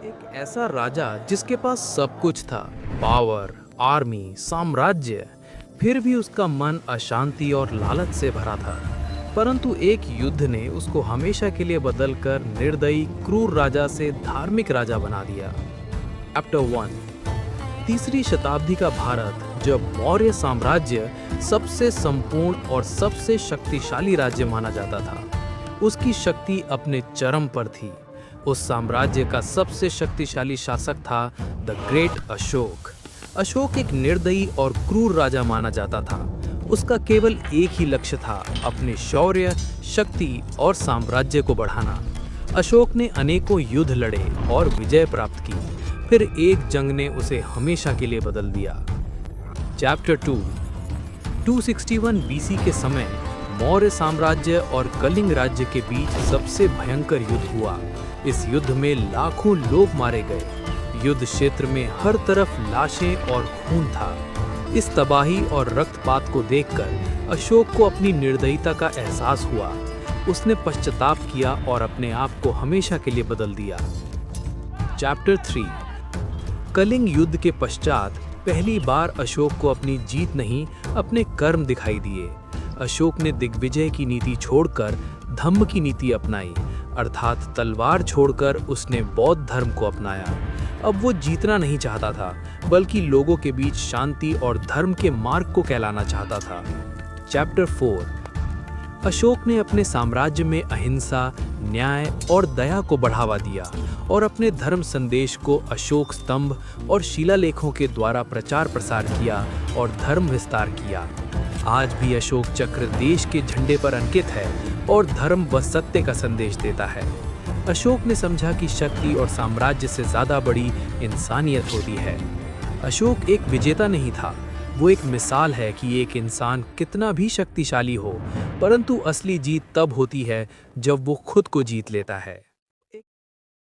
एक ऐसा राजा जिसके पास सब कुछ था, पावर, आर्मी, साम्राज्य, फिर भी उसका मन अशांति और लालच से भरा था। परंतु एक युद्ध ने उसको हमेशा के लिए बदलकर निर्दयी, क्रूर राजा से धार्मिक राजा बना दिया। चैप्टर 1। तीसरी शताब्दी का भारत, जब मौर्य साम्राज्य सबसे संपूर्ण और सबसे शक्तिशाली राज्य माना जाता था। उसकी शक्ति अपने चरम पर थी। उस साम्राज्य का सबसे शक्तिशाली शासक था द ग्रेट अशोक। अशोक एक निर्दयी और क्रूर राजा माना जाता था। उसका केवल एक ही लक्ष्य था, अपने शौर्य, शक्ति और साम्राज्य को बढ़ाना। अशोक ने अनेकों युद्ध लड़े और विजय प्राप्त की। फिर एक जंग ने उसे हमेशा के लिए बदल दिया। चैप्टर 2। 261 बीसी के समय मौर्य साम्राज्य और कलिंग राज्य के बीच सबसे भयंकर युद्ध हुआ। इस युद्ध में लाखों लोग मारे गए। युद्ध क्षेत्र में हर तरफ लाशें और खून था। इस तबाही और रक्तपात को देखकर अशोक को अपनी निर्दयता का एहसास हुआ। उसने पश्चाताप किया और अपने आप को हमेशा के लिए बदल दिया। चैप्टर 3। कलिंग युद्ध के पश्चात पहली बार अशोक को अपनी जीत नहीं, अपने कर्म दिखाई दिए। अशोक ने दिग्विजय की नीति छोड़कर धम्म की नीति अपनाई, अर्थात तलवार छोड़कर उसने बौद्ध धर्म को अपनाया। अब वो जीतना नहीं चाहता था, बल्कि लोगों के बीच शांति और धर्म के मार्ग को कहलाना चाहता था। चैप्टर 4। अशोक ने अपने साम्राज्य में अहिंसा, न्याय और दया को बढ़ावा दिया और अपने धर्म संदेश को अशोक स्तंभ और शिलालेखों के द्वारा प्रचार प्रसार किया और धर्म विस्तार किया। आज भी अशोक चक्र देश के झंडे पर अंकित है और धर्म व सत्य का संदेश देता है। अशोक ने समझा कि शक्ति और साम्राज्य से ज्यादा बड़ी इंसानियत होती है। अशोक एक विजेता नहीं था, वो एक मिसाल है कि एक इंसान कितना भी शक्तिशाली हो, परंतु असली जीत तब होती है जब वो खुद को जीत लेता है।